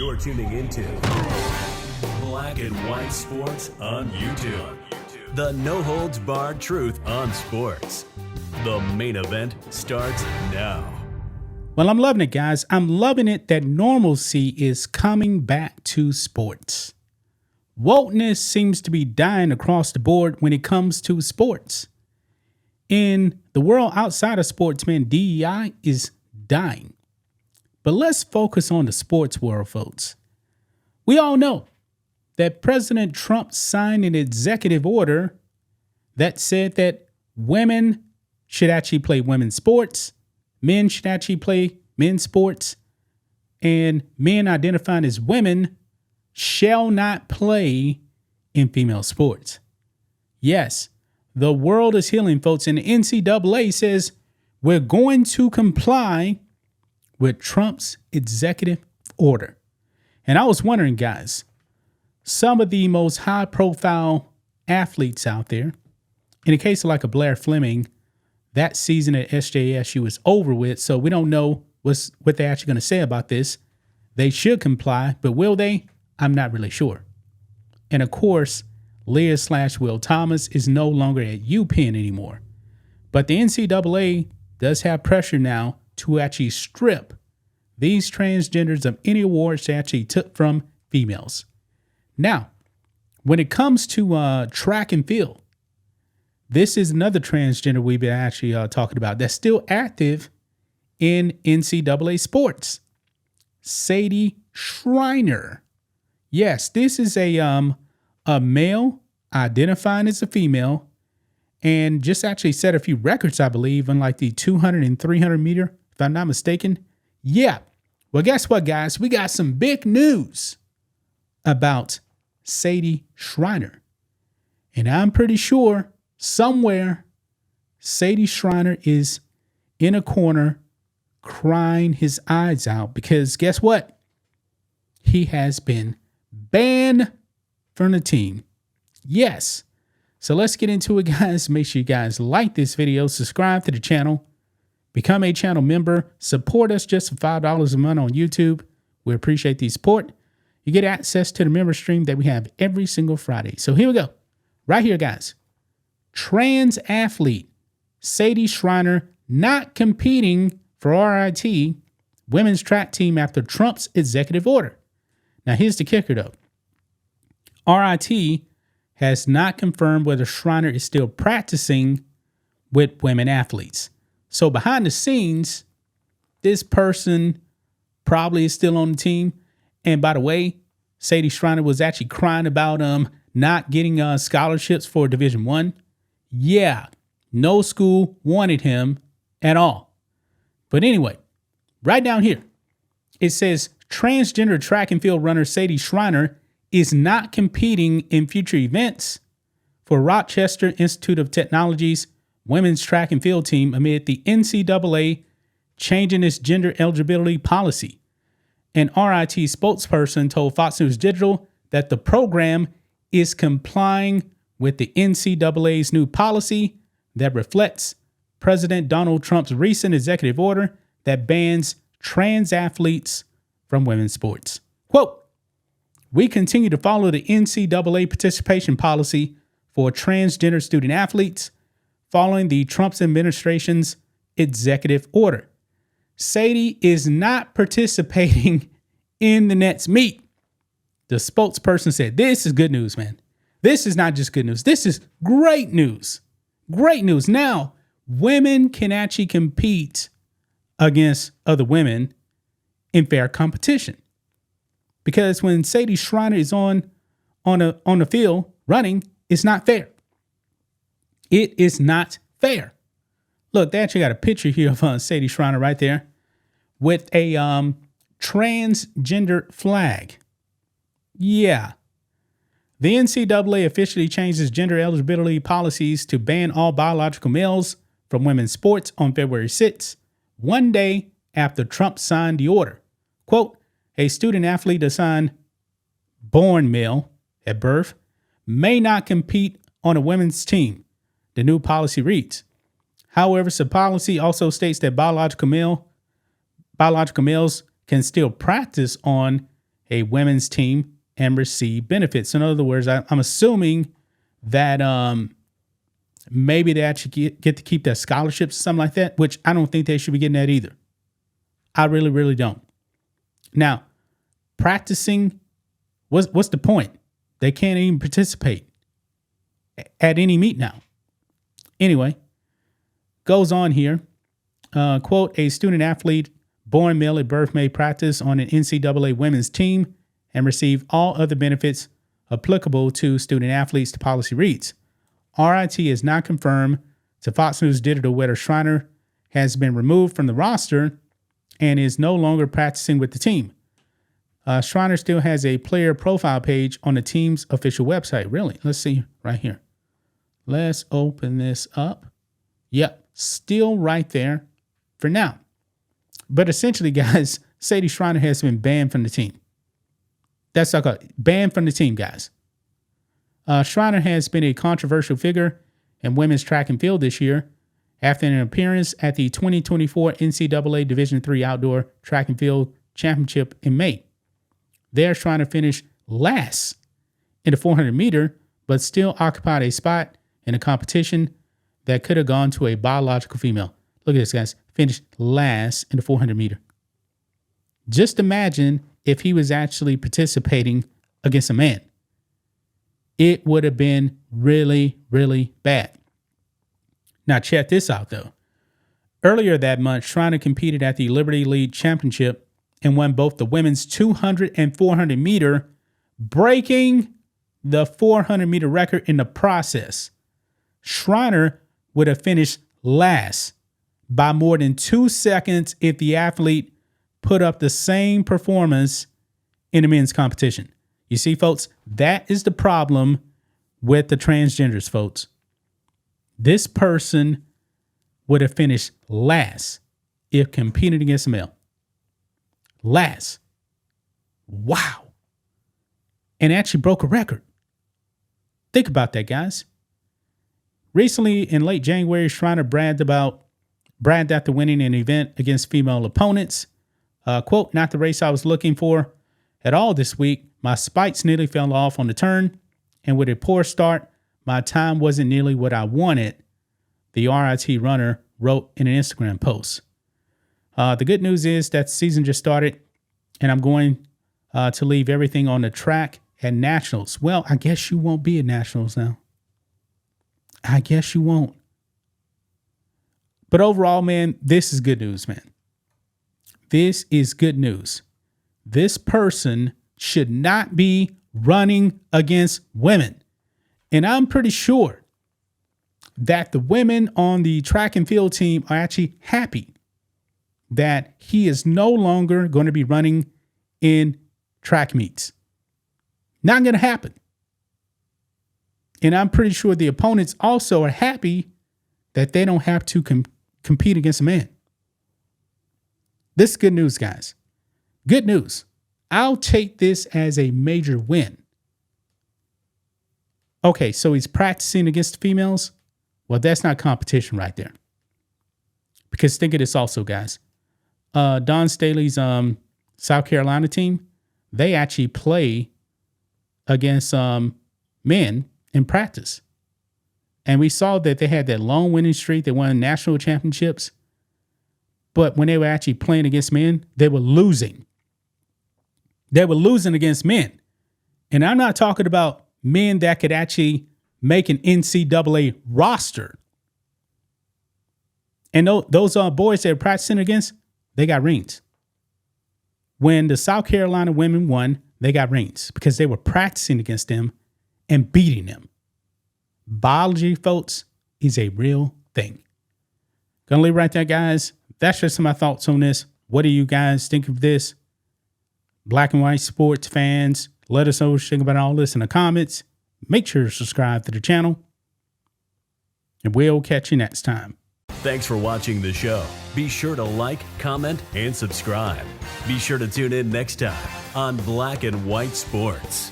You're tuning into Black and White Sports on YouTube. The no-holds-barred truth on sports. The main event starts now. Well, I'm loving it, guys. I'm loving it that normalcy is coming back to sports. Wokeness seems to be dying across the board when it comes to sports. In the world outside of sports, man, DEI is dying. But let's focus on the sports world, folks. We all know that President Trump signed an executive order that said that women should actually play women's sports, men should actually play men's sports, and men identifying as women shall not play in female sports. Yes, the world is healing, folks, and the NCAA says we're going to comply with Trump's executive order. And I was wondering, guys, some of the most high-profile athletes out there, in the case of like a Blair Fleming, that season at SJSU is over with, so we don't know what they're actually going to say about this. They should comply, but will they? I'm not really sure. And of course, Leah/Will Thomas is no longer at UPenn anymore. But the NCAA does have pressure now to actually strip these transgenders of any awards they actually took from females. Now, when it comes to track and field, this is another transgender we've been actually talking about that's still active in NCAA sports. Sadie Schreiner. Yes, this is a male identifying as a female and just actually set a few records, I believe, in like the 200 and 300 meter, if I'm not mistaken. Yeah. Well, guess what, guys? We got some big news about Sadie Schreiner. And I'm pretty sure somewhere Sadie Schreiner is in a corner crying his eyes out because guess what? He has been banned from the team. Yes. So let's get into it, guys. Make sure you guys like this video, subscribe to the channel, become a channel member, support us just for $5 a month on YouTube. We appreciate the support. You get access to the member stream that we have every single Friday. So here we go. Right here, guys. Trans athlete Sadie Schreiner not competing for RIT women's track team after Trump's executive order. Now, here's the kicker, though. RIT has not confirmed whether Schreiner is still practicing with women athletes. So behind the scenes, this person probably is still on the team. And by the way, Sadie Schreiner was actually crying about not getting scholarships for Division I. Yeah, no school wanted him at all. But anyway, right down here, it says transgender track and field runner Sadie Schreiner is not competing in future events for Rochester Institute of Technology's women's track and field team amid the NCAA changing its gender eligibility policy. An RIT spokesperson told Fox News Digital that the program is complying with the NCAA's new policy that reflects President Donald Trump's recent executive order that bans trans athletes from women's sports. Quote, "We continue to follow the NCAA participation policy for transgender student athletes following the Trump administration's executive order. Sadie is not participating in the next meet." The spokesperson said, "This is good news, man. This is not just good news. This is great news. Great news. Now, women can actually compete against other women in fair competition. Because when Sadie Schreiner is on the field running, it's not fair. It is not fair." Look, they actually got a picture here of Sadie Schreiner right there with a transgender flag. Yeah. The NCAA officially changed its gender eligibility policies to ban all biological males from women's sports on February 6th, one day after Trump signed the order. Quote, "A student athlete assigned born male at birth may not compete on a women's team," the new policy reads. However, the policy also states that biological males can still practice on a women's team and receive benefits. In other words, I'm assuming that maybe they actually get to keep their scholarships or something like that, which I don't think they should be getting that either. I really, really don't. Now, practicing, what's the point? They can't even participate at any meet now. Anyway, goes on here. Quote, a student athlete born male at birth may practice on an NCAA women's team and receive all other benefits applicable to student athletes, the policy reads. RIT is not confirmed to Fox News Digital whether Schreiner has been removed from the roster and is no longer practicing with the team. Schreiner still has a player profile page on the team's official website. Really? Let's see right here. Let's open this up. Yep, still right there for now. But essentially, guys, Sadie Schreiner has been banned from the team. That's like a banned from the team, guys. Schreiner has been a controversial figure in women's track and field this year after an appearance at the 2024 NCAA Division III Outdoor Track and Field Championship in May. There, Schreiner finished last in the 400 meter, but still occupied a spot in a competition that could have gone to a biological female. Look at this, guys. Finished last in the 400 meter. Just imagine if he was actually participating against a man. It would have been really, really bad. Now, check this out, though. Earlier that month, Schreiner competed at the Liberty League Championship and won both the women's 200 and 400 meter, breaking the 400 meter record in the process. Schreiner would have finished last by more than 2 seconds if the athlete put up the same performance in the men's competition. You see, folks, that is the problem with the transgenders, folks. This person would have finished last if competing against a male. Last. Wow. And actually broke a record. Think about that, guys. Recently, in late January, Schreiner bragged after winning an event against female opponents. Quote, not the race I was looking for at all this week. My spikes nearly fell off on the turn, and with a poor start, my time wasn't nearly what I wanted, the RIT runner wrote in an Instagram post. The good news is that the season just started, and I'm going to leave everything on the track at Nationals. Well, I guess you won't be at Nationals now. I guess you won't. But overall, man, this is good news, man. This is good news. This person should not be running against women. And I'm pretty sure that the women on the track and field team are actually happy that he is no longer going to be running in track meets. Not going to happen. And I'm pretty sure the opponents also are happy that they don't have to compete against a man. This is good news, guys. Good news. I'll take this as a major win. Okay, so he's practicing against the females. Well, that's not competition right there. Because think of this also, guys. Don Staley's South Carolina team, they actually play against men in practice. And we saw that they had that long winning streak. They won national championships. But when they were actually playing against men, they were losing. They were losing against men. And I'm not talking about men that could actually make an NCAA roster. And those boys they were practicing against, they got rings. When the South Carolina women won, they got rings because they were practicing against them and beating them. Biology, folks, is a real thing. Gonna leave right there, guys. That's just my thoughts on this. What do you guys think of this? Black and white sports fans, let us know what you think about all this in the comments. Make sure to subscribe to the channel. And we'll catch you next time. Thanks for watching the show. Be sure to like, comment, and subscribe. Be sure to tune in next time on Black and White Sports.